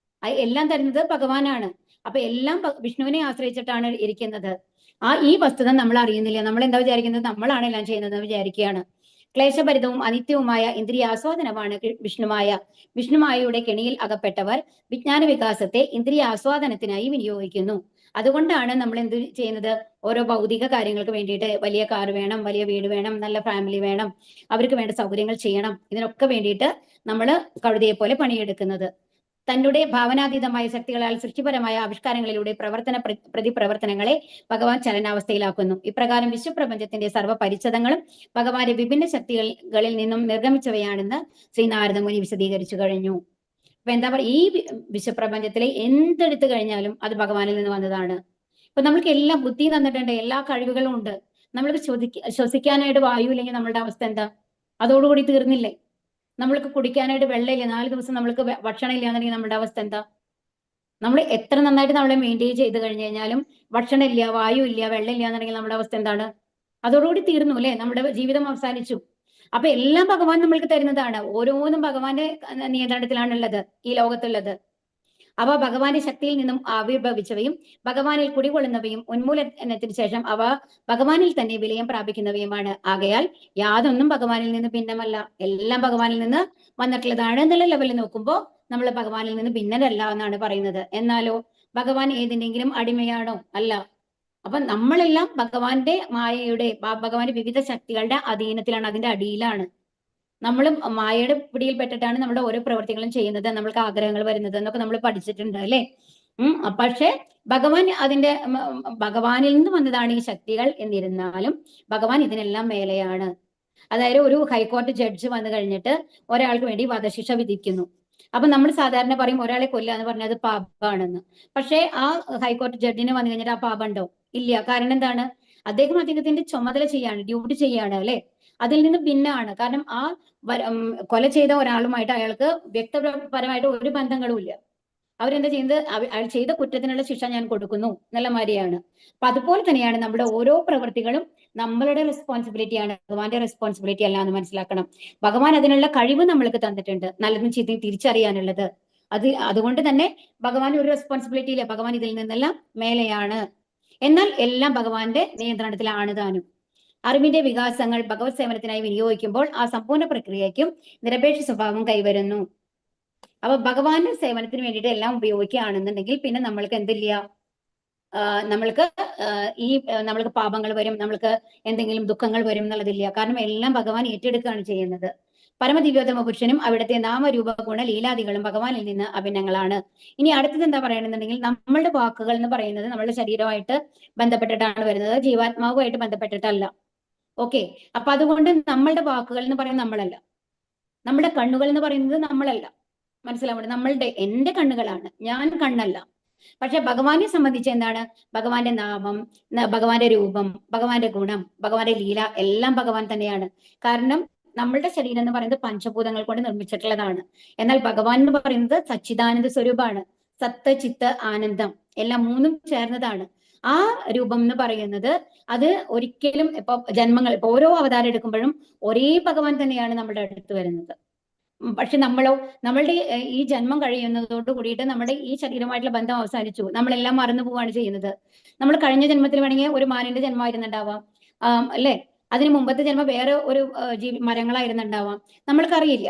S1: എല്ലാം തരുന്നത് ഭഗവാനാണ്. അപ്പൊ എല്ലാം വിഷ്ണുവിനെ ആശ്രയിച്ചിട്ടാണ് ഇരിക്കുന്നത്. ഈ വസ്തുത നമ്മൾ അറിയുന്നില്ല. നമ്മൾ എന്താ വിചാരിക്കുന്നത്? നമ്മളാണ് എല്ലാം ചെയ്യുന്നത് വിചാരിക്കുകയാണ്. ക്ലേശഭരിതവും അനിത്യവുമായ ഇന്ദ്രിയാസ്വാദനമാണ് വിഷ്ണുമായയുടെ കെണിയിൽ അകപ്പെട്ടവർ വിജ്ഞാന വികാസത്തെ ഇന്ദ്രിയ ആസ്വാദനത്തിനായി വിനിയോഗിക്കുന്നു. അതുകൊണ്ടാണ് നമ്മൾ എന്ത് ചെയ്യുന്നത്? ഓരോ ഭൗതിക കാര്യങ്ങൾക്ക് വേണ്ടിയിട്ട് വലിയ കാർ വേണം, വലിയ വീട് വേണം, നല്ല ഫാമിലി വേണം, അവർക്ക് വേണ്ട സൗകര്യങ്ങൾ ചെയ്യണം, ഇതിനൊക്കെ വേണ്ടിയിട്ട് നമ്മൾ കഴുതയെ പോലെ പണിയെടുക്കുന്നത്. തന്നുടെ ഭാവനാതീതമായ ശക്തികളാൽ സൃഷ്ടിപരമായ ആവിഷ്കാരങ്ങളിലൂടെ പ്രതിപ്രവർത്തനങ്ങളെ ഭഗവാൻ ചലനാവസ്ഥയിലാക്കുന്നു. ഇപ്രകാരം വിശ്വപ്രപഞ്ചത്തിന്റെ സർവ്വപരിച്ഛദങ്ങളും ഭഗവാന്റെ വിഭിന്ന ശക്തികളിൽ നിന്നും നിർഗമിച്ചവയാണെന്ന് ശ്രീ നാരദമുനി വിശദീകരിച്ചു കഴിഞ്ഞു. അപ്പൊ എന്താ പറയുക? ഈ വിശ്വപ്രപഞ്ചത്തിലെ എന്തെടുത്തു കഴിഞ്ഞാലും അത് ഭഗവാനിൽ നിന്ന് വന്നതാണ്. ഇപ്പൊ നമ്മൾക്ക് എല്ലാ ബുദ്ധി തന്നിട്ടുണ്ട്, എല്ലാ കഴിവുകളും ഉണ്ട്. നമ്മൾക്ക് ശ്വസിക്കാനായിട്ട് വായു ഇല്ലെങ്കിൽ നമ്മളുടെ അവസ്ഥ എന്താ? അതോടുകൂടി തീർന്നില്ലേ? നമ്മൾക്ക് കുടിക്കാനായിട്ട് വെള്ളമില്ല, 4 ദിവസം നമ്മൾക്ക് ഭക്ഷണം ഇല്ല എന്നുണ്ടെങ്കിൽ നമ്മുടെ അവസ്ഥ എന്താ? നമ്മൾ എത്ര നന്നായിട്ട് നമ്മളെ മെയിൻറ്റെയിൻ ചെയ്ത് കഴിഞ്ഞു കഴിഞ്ഞാലും ഭക്ഷണം ഇല്ല, വായു ഇല്ല, വെള്ളം ഇല്ല എന്നുണ്ടെങ്കിൽ നമ്മുടെ അവസ്ഥ എന്താണ്? അതോടുകൂടി തീർന്നു അല്ലെ? നമ്മുടെ ജീവിതം അവസാനിച്ചു. അപ്പൊ എല്ലാം ഭഗവാൻ നമ്മൾക്ക് തരുന്നതാണ്. ഓരോന്നും ഭഗവാന്റെ നിയന്ത്രണത്തിലാണുള്ളത് ഈ ലോകത്തുള്ളത്. അവ ഭഗവാന്റെ ശക്തിയിൽ നിന്നും ആവിർഭവിച്ചവയും ഭഗവാനിൽ കുടികൊള്ളുന്നവയും ഉന്മൂലനത്തിന് ശേഷം അവ ഭഗവാനിൽ തന്നെ വിലയം പ്രാപിക്കുന്നവയുമാണ്. ആകയാൽ യാതൊന്നും ഭഗവാനിൽ നിന്ന് ഭിന്നമല്ല, എല്ലാം ഭഗവാനിൽ നിന്ന് വന്നിട്ടുള്ളതാണ് എന്നുള്ള ലെവലിൽ നോക്കുമ്പോൾ നമ്മൾ ഭഗവാനിൽ നിന്ന് ഭിന്നരല്ല എന്നാണ് പറയുന്നത്. എന്നാലോ ഭഗവാൻ ഏതിനെങ്കിലും അടിമയാണോ? അല്ല. അപ്പൊ നമ്മളെല്ലാം ഭഗവാന്റെ ഭഗവാന്റെ വിവിധ ശക്തികളുടെ അധീനത്തിലാണ്, അതിന്റെ അടിയിലാണ്. നമ്മൾ മായയുടെ പിടിയിൽപ്പെട്ടിട്ടാണ് നമ്മുടെ ഓരോ പ്രവർത്തികളും ചെയ്യുന്നത്, നമ്മൾക്ക് ആഗ്രഹങ്ങൾ വരുന്നത് എന്നൊക്കെ നമ്മൾ പഠിച്ചിട്ടുണ്ട് അല്ലെ? പക്ഷെ ഭഗവാൻ ഭഗവാനിൽ നിന്ന് വന്നതാണ് ഈ ശക്തികൾ എന്നിരുന്നാലും ഭഗവാൻ ഇതിനെല്ലാം മേലെയാണ്. അതായത് ഒരു ഹൈക്കോടതി ജഡ്ജ് വന്നു കഴിഞ്ഞിട്ട് ഒരാൾക്ക് വേണ്ടി വധശിക്ഷ വിധിക്കുന്നു. അപ്പൊ നമ്മൾ സാധാരണ പറയും ഒരാളെ കൊല്ലുക എന്ന് പറഞ്ഞാൽ അത് പാപമാണെന്ന്. പക്ഷെ ആ ഹൈക്കോടതി ജഡ്ജിന് വന്നു കഴിഞ്ഞിട്ട് ആ പാപം ഉണ്ടോ? ഇല്ല. കാരണം എന്താണ്? അദ്ദേഹത്തിന്റെ ചുമതല ചെയ്യാണ്, ഡ്യൂട്ടി ചെയ്യാണ് അല്ലെ? അതിൽ നിന്ന് ഭിന്നമാണ്. കാരണം കൊല ചെയ്ത ഒരാളുമായിട്ട് അയാൾക്ക് വ്യക്തിപരമായിട്ട് ഒരു ബന്ധങ്ങളും ഇല്ല. അവരെന്താ ചെയ്യുന്നത്? അയാൾ ചെയ്ത കുറ്റത്തിനുള്ള ശിക്ഷ ഞാൻ കൊടുക്കുന്നു എന്നുള്ള മാതിരിയാണ്. അപ്പൊ അതുപോലെ തന്നെയാണ് നമ്മുടെ ഓരോ പ്രവൃത്തികളും നമ്മളുടെ റെസ്പോൺസിബിലിറ്റിയാണ്, ഭഗവാന്റെ റെസ്പോൺസിബിലിറ്റി അല്ല എന്ന് മനസ്സിലാക്കണം. ഭഗവാൻ അതിനുള്ള കഴിവ് നമ്മൾക്ക് തന്നിട്ടുണ്ട്, നല്ലതും ചീത്തയും തിരിച്ചറിയാനുള്ളത്. അതുകൊണ്ട് തന്നെ ഭഗവാൻ ഒരു റെസ്പോൺസിബിലിറ്റി ഇല്ല, ഭഗവാൻ ഇതിൽ നിന്നെല്ലാം മേലെയാണ്. എന്നാൽ എല്ലാം ഭഗവാന്റെ നിയന്ത്രണത്തിലാണ് താനും. അറിവിന്റെ വികാസങ്ങൾ ഭഗവത് സേവനത്തിനായി വിനിയോഗിക്കുമ്പോൾ ആ സമ്പൂർണ്ണ പ്രക്രിയയ്ക്കും നിരപേക്ഷ സ്വഭാവം കൈവരുന്നു. അപ്പൊ ഭഗവാന്റെ സേവനത്തിന് വേണ്ടിയിട്ട് എല്ലാം ഉപയോഗിക്കുകയാണെന്നുണ്ടെങ്കിൽ പിന്നെ നമ്മൾക്ക് എന്തില്ല? നമ്മൾക്ക് പാപങ്ങൾ വരും, നമ്മൾക്ക് എന്തെങ്കിലും ദുഃഖങ്ങൾ വരും എന്നുള്ളതില്ല. കാരണം എല്ലാം ഭഗവാൻ ഏറ്റെടുക്കുകയാണ് ചെയ്യുന്നത്. പരമദിവ്യോത്തമ പുരുഷനും അവിടുത്തെ നാമരൂപ ഗുണ ലീലാദികളും ഭഗവാനിൽ നിന്ന് അഭിന്നങ്ങളാണ്. ഇനി അടുത്തത് എന്താ പറയണമെന്നുണ്ടെങ്കിൽ, നമ്മളുടെ വാക്കുകൾ എന്ന് പറയുന്നത് നമ്മളുടെ ശരീരമായിട്ട് ബന്ധപ്പെട്ടിട്ടാണ് വരുന്നത്, ജീവാത്മാവുമായിട്ട് ബന്ധപ്പെട്ടിട്ടല്ല. ഓക്കെ. അപ്പൊ അതുകൊണ്ട് നമ്മളുടെ വാക്കുകൾ എന്ന് പറയുന്നത് നമ്മളല്ല, നമ്മുടെ കണ്ണുകൾ എന്ന് പറയുന്നത് നമ്മളല്ല. മനസ്സിലാവുന്നത്? എന്റെ കണ്ണുകളാണ്, ഞാൻ കണ്ണല്ല. പക്ഷെ ഭഗവാനെ സംബന്ധിച്ച് എന്താണ്? ഭഗവാന്റെ നാമം, ഭഗവാന്റെ രൂപം, ഭഗവാന്റെ ഗുണം, ഭഗവാന്റെ ലീല എല്ലാം ഭഗവാൻ തന്നെയാണ്. കാരണം നമ്മളുടെ ശരീരം എന്ന് പറയുന്നത് പഞ്ചഭൂതങ്ങൾ കൊണ്ട് നിർമ്മിച്ചിട്ടുള്ളതാണ്. എന്നാൽ ഭഗവാൻ എന്ന് പറയുന്നത് സച്ചിദാനന്ദ സ്വരൂപമാണ്. സത്ത്, ചിത്ത്, ആനന്ദം എല്ലാം മൂന്നും ചേർന്നതാണ്. ആ രൂപം എന്ന് പറയുന്നത് അത് ഒരിക്കലും ഇപ്പൊ ഓരോ അവതാരം എടുക്കുമ്പോഴും ഒരേ ഭഗവാൻ തന്നെയാണ് നമ്മുടെ അടുത്ത് വരുന്നത്. പക്ഷെ നമ്മളുടെ ഈ ജന്മം കഴിയുന്നതോട് കൂടിയിട്ട് നമ്മുടെ ഈ ശരീരമായിട്ടുള്ള ബന്ധം അവസാനിച്ചു. നമ്മളെല്ലാം മറന്നു പോവാണ് ചെയ്യുന്നത്. നമ്മൾ കഴിഞ്ഞ ജന്മത്തിൽ വേണമെങ്കിൽ ഒരു മാനിന്റെ ജന്മമായിരുന്നുണ്ടാവാം, അല്ലെ? അതിന് മുമ്പത്തെ ജന്മം വേറെ ഒരു മരങ്ങളായിരുന്നുണ്ടാവാം, നമ്മൾക്കറിയില്ല.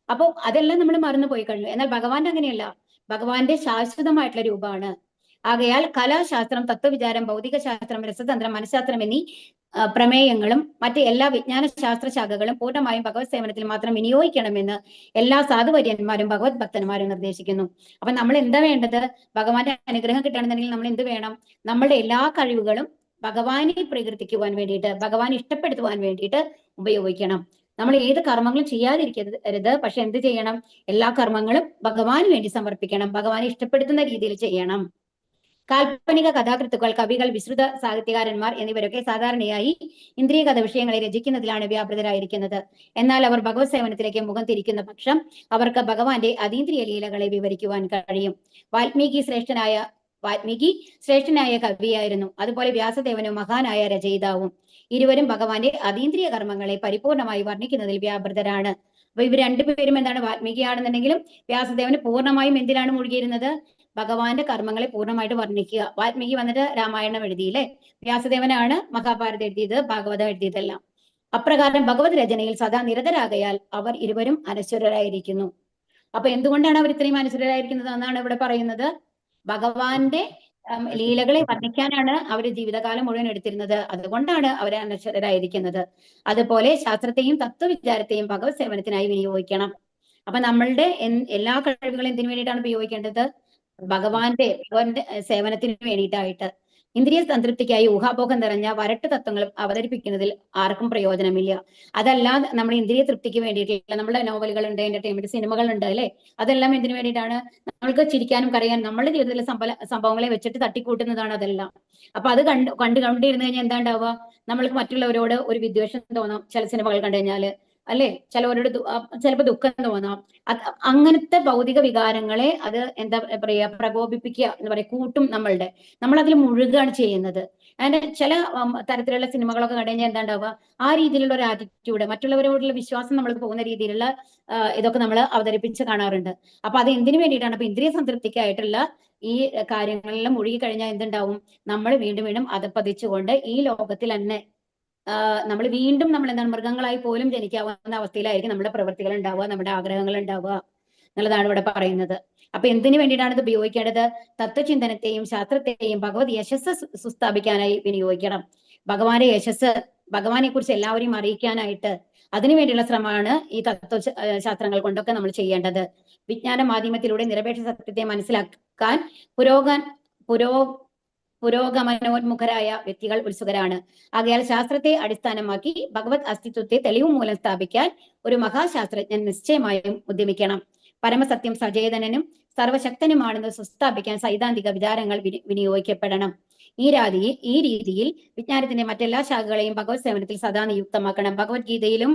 S1: അപ്പൊ അതെല്ലാം നമ്മൾ മറന്നു പോയി കഴിഞ്ഞു. എന്നാൽ ഭഗവാന്റെ അങ്ങനെയല്ല. ഭഗവാന്റെ ശാശ്വതമായിട്ടുള്ള രൂപമാണ്. ആകയാൽ കലാശാസ്ത്രം, തത്വവിചാരം, ഭൗതിക ശാസ്ത്രം, രസതന്ത്രം, മനഃശാസ്ത്രം എന്നീ പ്രമേയങ്ങളും മറ്റ് എല്ലാ വിജ്ഞാന ശാസ്ത്ര ശാഖകളും പൂർണ്ണമായും ഭഗവത് സേവനത്തിൽ മാത്രം വിനിയോഗിക്കണമെന്ന് എല്ലാ സാധുവര്യന്മാരും ഭഗവത് ഭക്തന്മാരും നിർദ്ദേശിക്കുന്നു. അപ്പൊ നമ്മൾ എന്താ വേണ്ടത്? ഭഗവാന്റെ അനുഗ്രഹം കിട്ടണമെന്നുണ്ടെങ്കിൽ നമ്മൾ എന്ത് വേണം? നമ്മളുടെ എല്ലാ കഴിവുകളും ഭഗവാനെ പ്രകീർത്തിക്കുവാൻ വേണ്ടിയിട്ട്, ഭഗവാൻ ഇഷ്ടപ്പെടുത്തുവാൻ വേണ്ടിയിട്ട് ഉപയോഗിക്കണം. നമ്മൾ ഏത് കർമ്മങ്ങളും ചെയ്യാതിരിക്കരുത്. പക്ഷെ എന്ത് ചെയ്യണം? എല്ലാ കർമ്മങ്ങളും ഭഗവാന് വേണ്ടി സമർപ്പിക്കണം. ഭഗവാനെ ഇഷ്ടപ്പെടുത്തുന്ന രീതിയിൽ ചെയ്യണം. കാൽപ്പനിക കഥാകൃത്തുക്കൾ, കവികൾ, വിശ്രുത സാഹിത്യകാരന്മാർ എന്നിവരൊക്കെ സാധാരണയായി ഇന്ദ്രിയഗത വിഷയങ്ങളെ രചിക്കുന്നതിലാണ് വ്യാപൃതരായിരിക്കുന്നത്. എന്നാൽ അവർ ഭഗവത് സേവനത്തിലേക്ക് മുഖം തിരിക്കുന്ന പക്ഷം അവർക്ക് ഭഗവാന്റെ അതീന്ദ്രിയ ലീലകളെ വിവരിക്കുവാൻ കഴിയും. വാൽമീകി ശ്രേഷ്ഠനായ കവിയായിരുന്നു. അതുപോലെ വ്യാസദേവനും മഹാനായ രചയിതാവും. ഇരുവരും ഭഗവാന്റെ അതീന്ദ്രിയ കർമ്മങ്ങളെ പരിപൂർണമായി വർണ്ണിക്കുന്നതിൽ വ്യാപൃതരാണ്. അപ്പൊ ഇവർ രണ്ടുപേരും എന്താണ്? വാൽമീകിയാണെന്നുണ്ടെങ്കിലും വ്യാസദേവന് പൂർണ്ണമായും എന്തിനാണ് മുഴുകിയിരുന്നത്? ഭഗവാന്റെ കർമ്മങ്ങളെ പൂർണ്ണമായിട്ട് വർണ്ണിക്കുക. വാൽമീകി വന്നിട്ട് രാമായണം എഴുതിയില്ലേ? വ്യാസദേവനാണ് മഹാഭാരതം എഴുതിയത്, ഭാഗവതം എഴുതിയതെല്ലാം. അപ്രകാരം ഭഗവത് രചനയിൽ സദാ നിരതരാകയാൽ അവർ ഇരുവരും അനശ്വരരായിരിക്കുന്നു. അപ്പൊ എന്തുകൊണ്ടാണ് അവർ ഇത്രയും അനശ്വരരായിരിക്കുന്നത് എന്നാണ് ഇവിടെ പറയുന്നത്. ഭഗവാന്റെ ലീലകളെ വർണ്ണിക്കാനാണ് അവർ ജീവിതകാലം മുഴുവൻ എടുത്തിരുന്നത്. അതുകൊണ്ടാണ് അവർ അനശ്വരരായിരിക്കുന്നത്. അതുപോലെ ശാസ്ത്രത്തെയും തത്വവിചാരത്തെയും ഭഗവത് സേവനത്തിനായി വിനിയോഗിക്കണം. അപ്പൊ നമ്മളുടെ എല്ലാ കഴിവുകളും എന്തിനു വേണ്ടിയിട്ടാണ് ഉപയോഗിക്കേണ്ടത്? ഭഗവാന്റെ സേവനത്തിന് വേണ്ടിയിട്ടായിട്ട്. ഇന്ദ്രിയ സംതൃപ്തിക്കായി ഊഹാഭോഗം നിറഞ്ഞ വരട്ട് തത്വങ്ങൾ അവതരിപ്പിക്കുന്നതിൽ ആർക്കും പ്രയോജനമില്ല. അതല്ലാതെ നമ്മുടെ ഇന്ദ്രിയ തൃപ്തിക്ക് വേണ്ടിയിട്ടുള്ള നമ്മുടെ നോവലുകളുണ്ട്, എന്റർടൈൻമെന്റ് സിനിമകളുണ്ട്, അല്ലെ? അതെല്ലാം എന്തിനു വേണ്ടിയിട്ടാണ്? നമ്മൾക്ക് ചിരിക്കാനും കരയാനും നമ്മുടെ ജീവിതത്തിലെ സംഭവങ്ങളെ വെച്ചിട്ട് തട്ടിക്കൂട്ടുന്നതാണ് അതെല്ലാം. അപ്പൊ അത് കണ്ടിരുന്നു കഴിഞ്ഞാൽ എന്താ ഉണ്ടാവുക? നമ്മൾക്ക് മറ്റുള്ളവരോട് ഒരു വിദ്വേഷം തോന്നാം ചില സിനിമകൾ കണ്ടു കഴിഞ്ഞാല്, അല്ലെ? ചിലവരോട് ചിലപ്പോൾ ദുഃഖം തോന്നാം. അങ്ങനത്തെ ഭൗതിക വികാരങ്ങളെ അത് എന്താ പറയാ, പ്രകോപിപ്പിക്കുക എന്ന് പറയാ, കൂട്ടും. നമ്മൾ അതിൽ മുഴുകുകയാണ് ചെയ്യുന്നത്. അതിന്റെ ചില തരത്തിലുള്ള സിനിമകളൊക്കെ കണ്ടു കഴിഞ്ഞാൽ എന്താ ഉണ്ടാവുക? ആ രീതിയിലുള്ള ഒരു ആറ്റിറ്റ്യൂഡ്, മറ്റുള്ളവരോടുള്ള വിശ്വാസം നമ്മൾക്ക് പോകുന്ന രീതിയിലുള്ള ഇതൊക്കെ നമ്മൾ അവതരിപ്പിച്ച് കാണാറുണ്ട്. അപ്പൊ അത് എന്തിനു വേണ്ടിയിട്ടാണ്? അപ്പൊ ഇന്ദ്രിയ സംതൃപ്തിക്കായിട്ടുള്ള ഈ കാര്യങ്ങളെല്ലാം മുഴുകി കഴിഞ്ഞാൽ എന്തുണ്ടാവും? നമ്മൾ വീണ്ടും വീണ്ടും അധപ്പതിച്ചുകൊണ്ട് ഈ ലോകത്തിൽ തന്നെ നമ്മൾ എന്താണ്, മൃഗങ്ങളായി പോലും ജനിക്കാവുന്ന അവസ്ഥയിലായിരിക്കും നമ്മുടെ പ്രവൃത്തികൾ ഉണ്ടാവുക, നമ്മുടെ ആഗ്രഹങ്ങൾ ഉണ്ടാവുക എന്നുള്ളതാണ് ഇവിടെ പറയുന്നത്. അപ്പൊ എന്തിനു വേണ്ടിയിട്ടാണ് ഇത് ഉപയോഗിക്കേണ്ടത്? തത്വചിന്തനത്തെയും ശാസ്ത്രത്തെയും ഭഗവത് യശസ് സുസ്ഥാപിക്കാനായി വിനിയോഗിക്കണം. ഭഗവാന്റെ യശസ്, ഭഗവാനെ കുറിച്ച് എല്ലാവരെയും അറിയിക്കാനായിട്ട് അതിനുവേണ്ടിയുള്ള ശ്രമമാണ് ഈ ശാസ്ത്രങ്ങൾ കൊണ്ടൊക്കെ നമ്മൾ ചെയ്യേണ്ടത്. വിജ്ഞാന മാധ്യമത്തിലൂടെ നിരപേക്ഷ സത്യത്തെ മനസ്സിലാക്കാൻ പുരോഗമനോന്മുഖരായ വ്യക്തികൾ ഉത്സുകരാണ്. ആകയാൽ ശാസ്ത്രത്തെ അടിസ്ഥാനമാക്കി ഭഗവത് അസ്തിത്വത്തെ തെളിവ് മൂലം സ്ഥാപിക്കാൻ ഒരു മഹാശാസ്ത്രജ്ഞൻ നിശ്ചയമായും ഉദ്യമിക്കണം. പരമസത്യം സചേതനനും സർവശക്തനുമാണെന്ന് സുസ്ഥാപിക്കാൻ സൈദ്ധാന്തിക വിചാരങ്ങൾ വിനിയോഗിക്കപ്പെടണം. ഈ രീതിയിൽ വിജ്ഞാനത്തിന്റെ മറ്റെല്ലാ ശാഖകളെയും ഭഗവത് സേവനത്തിൽ സദാ നിയുക്തമാക്കണം. ഭഗവത്ഗീതയിലും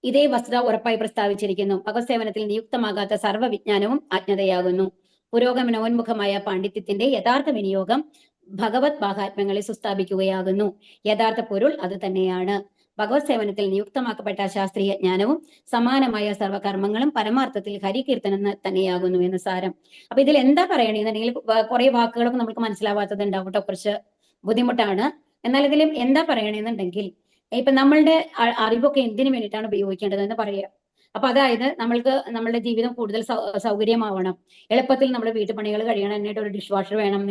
S1: ഇതേ വസ്തുത ഉറപ്പായി പ്രസ്താവിച്ചിരിക്കുന്നു. ഭഗവത് സേവനത്തിൽ നിയുക്തമാകാത്ത സർവ്വ വിജ്ഞാനവും അജ്ഞതയാകുന്നു. പുരോഗമനോന്മുഖമായ പാണ്ഡിത്യത്തിന്റെ യഥാർത്ഥ വിനിയോഗം ഭഗവത് മഹാത്മ്യങ്ങളെ സുസ്ഥാപിക്കുകയാകുന്നു. യഥാർത്ഥ പൊരുൾ അത് തന്നെയാണ്. ഭഗവത് സേവനത്തിൽ നിയുക്തമാക്കപ്പെട്ട ശാസ്ത്രീയ ജ്ഞാനവും സമാനമായ സർവകർമ്മങ്ങളും പരമാർത്ഥത്തിൽ ഹരികീർത്തനം തന്നെയാകുന്നു എന്ന് സാരം. അപ്പൊ ഇതിൽ എന്താ പറയണെന്നുണ്ടെങ്കിൽ കുറെ വാക്കുകളൊക്കെ നമുക്ക് മനസ്സിലാവാത്തത് ഉണ്ടാവും കേട്ടോ, കുറച്ച് ബുദ്ധിമുട്ടാണ്. എന്നാൽ ഇതിലും എന്താ പറയണെന്നുണ്ടെങ്കിൽ, ഇപ്പൊ നമ്മളുടെ അറിവൊക്കെ എന്തിനു വേണ്ടിയിട്ടാണ് ഉപയോഗിക്കേണ്ടത് എന്ന് പറയുക. അപ്പൊ അതായത് നമ്മളുടെ ജീവിതം കൂടുതൽ സൗകര്യമാവണം. എളുപ്പത്തിൽ നമ്മുടെ വീട്ടുപണികൾ കഴിയണമെന്നായിട്ട് ഒരു ഡിഷ് വാഷർ വേണം,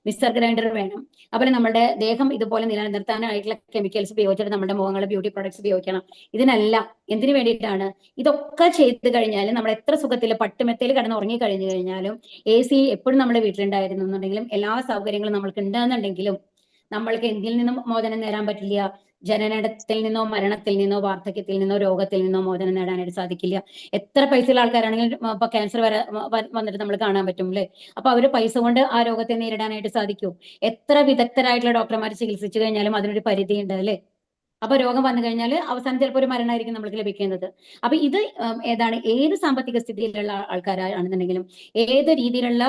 S1: മിക്സർ ഗ്രൈൻഡർ വേണം. അതുപോലെ നമ്മുടെ ദേഹം ഇതുപോലെ നിലനിർത്താനായിട്ടുള്ള കെമിക്കൽസ് ഉപയോഗിച്ചിട്ട് നമ്മുടെ മുഖങ്ങൾ ബ്യൂട്ടി പ്രൊഡക്ട്സ് ഉപയോഗിക്കണം. ഇതിനെല്ലാം എന്തിനു വേണ്ടിയിട്ടാണ്? ഇതൊക്കെ ചെയ്ത് കഴിഞ്ഞാൽ നമ്മൾ എത്ര സുഖത്തിൽ പട്ടുമെത്തയിൽ കിടന്ന് ഉറങ്ങി കഴിഞ്ഞു കഴിഞ്ഞാലും, AC എപ്പോഴും നമ്മുടെ വീട്ടിലുണ്ടായിരുന്നു എന്നുണ്ടെങ്കിലും, എല്ലാ സൗകര്യങ്ങളും നമ്മൾക്ക് ഉണ്ടെന്നുണ്ടെങ്കിലും നമ്മൾക്ക് എന്തിൽ നിന്നും മോചനം നേടാൻ പറ്റില്ല? ജനനത്തിൽ നിന്നോ മരണത്തിൽ നിന്നോ വാർദ്ധക്യത്തിൽ നിന്നോ രോഗത്തിൽ നിന്നോ മോചനം നേടാനായിട്ട് സാധിക്കില്ല. എത്ര പൈസയുള്ള ആൾക്കാരാണെങ്കിലും ഇപ്പൊ ക്യാൻസർ വന്നിട്ട് നമ്മൾ കാണാൻ പറ്റും അല്ലെ? അപ്പൊ അവര് പൈസ കൊണ്ട് ആ രോഗത്തെ നേരിടാനായിട്ട് സാധിക്കും. എത്ര വിദഗ്ധരായിട്ടുള്ള ഡോക്ടർമാർ ചികിത്സിച്ചു കഴിഞ്ഞാലും അതിനൊരു പരിധിയുണ്ട് അല്ലെ? അപ്പൊ രോഗം വന്നു കഴിഞ്ഞാൽ അവസാനം ചിലപ്പോൾ ഒരു മരണമായിരിക്കും നമ്മൾക്ക് ലഭിക്കുന്നത്. അപ്പൊ ഇത് ഏത് സാമ്പത്തിക സ്ഥിതിയിലുള്ള ആൾക്കാരാണെന്നുണ്ടെങ്കിലും, ഏത് രീതിയിലുള്ള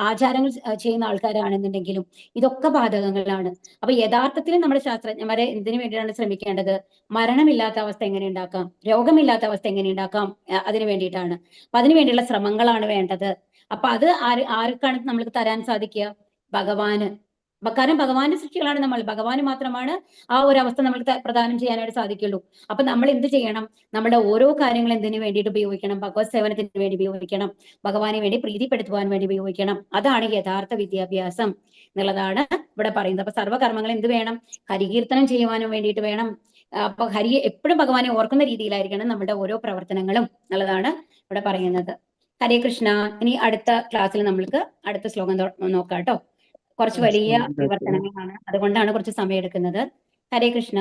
S1: ആചാരങ്ങൾ ചെയ്യുന്ന ആൾക്കാരാണെന്നുണ്ടെങ്കിലും ഇതൊക്കെ ബാധകങ്ങളാണ്. അപ്പൊ യഥാർത്ഥത്തിൽ നമ്മുടെ ശാസ്ത്രജ്ഞന്മാരെ എന്തിനു വേണ്ടിയാണ് ശ്രമിക്കേണ്ടത്? മരണമില്ലാത്ത അവസ്ഥ എങ്ങനെ ഉണ്ടാക്കാം, രോഗമില്ലാത്ത അവസ്ഥ എങ്ങനെ ഉണ്ടാക്കാം, അതിനു വേണ്ടിയിട്ടാണ്. അപ്പൊ അതിനു വേണ്ടിയുള്ള ശ്രമങ്ങളാണ് വേണ്ടത്. അപ്പൊ അത് ആർക്കാണ് നമ്മൾക്ക് തരാൻ സാധിക്കുക? ഭഗവാന്. കാരണം ഭഗവാന്റെ സൃഷ്ടികളാണ് നമ്മൾ, ഭഗവാന് മാത്രമാണ് ആ ഒരു അവസ്ഥ നമ്മൾക്ക് പ്രദാനം ചെയ്യാനായിട്ട് സാധിക്കുള്ളൂ. അപ്പൊ നമ്മൾ എന്ത് ചെയ്യണം? നമ്മുടെ ഓരോ കാര്യങ്ങളും എന്തിനു വേണ്ടിയിട്ട് ഉപയോഗിക്കണം? ഭഗവത് സേവനത്തിന് വേണ്ടി ഉപയോഗിക്കണം, ഭഗവാനെ വേണ്ടി പ്രീതിപ്പെടുത്തുവാൻ വേണ്ടി ഉപയോഗിക്കണം. അതാണ് യഥാർത്ഥ വിദ്യാഭ്യാസം എന്നുള്ളതാണ് ഇവിടെ പറയുന്നത്. അപ്പൊ സർവ്വകർമ്മങ്ങൾ എന്ത് വേണം? ഹരികീർത്തനം ചെയ്യുവാനും വേണ്ടിയിട്ട് വേണം. അപ്പൊ ഹരിയെ എപ്പോഴും ഭഗവാനെ ഓർക്കുന്ന രീതിയിലായിരിക്കണം നമ്മുടെ ഓരോ പ്രവർത്തനങ്ങളും എന്നുള്ളതാണ് ഇവിടെ പറയുന്നത്. ഹരേ കൃഷ്ണ. ഇനി അടുത്ത ക്ലാസ്സിൽ നമ്മൾക്ക് അടുത്ത ശ്ലോകം നോക്കാം കേട്ടോ. കുറച്ച് വലിയ വിവർത്തനങ്ങളാണ്, അതുകൊണ്ടാണ് കുറച്ച് സമയം എടുക്കുന്നത്. ഹരേ കൃഷ്ണ.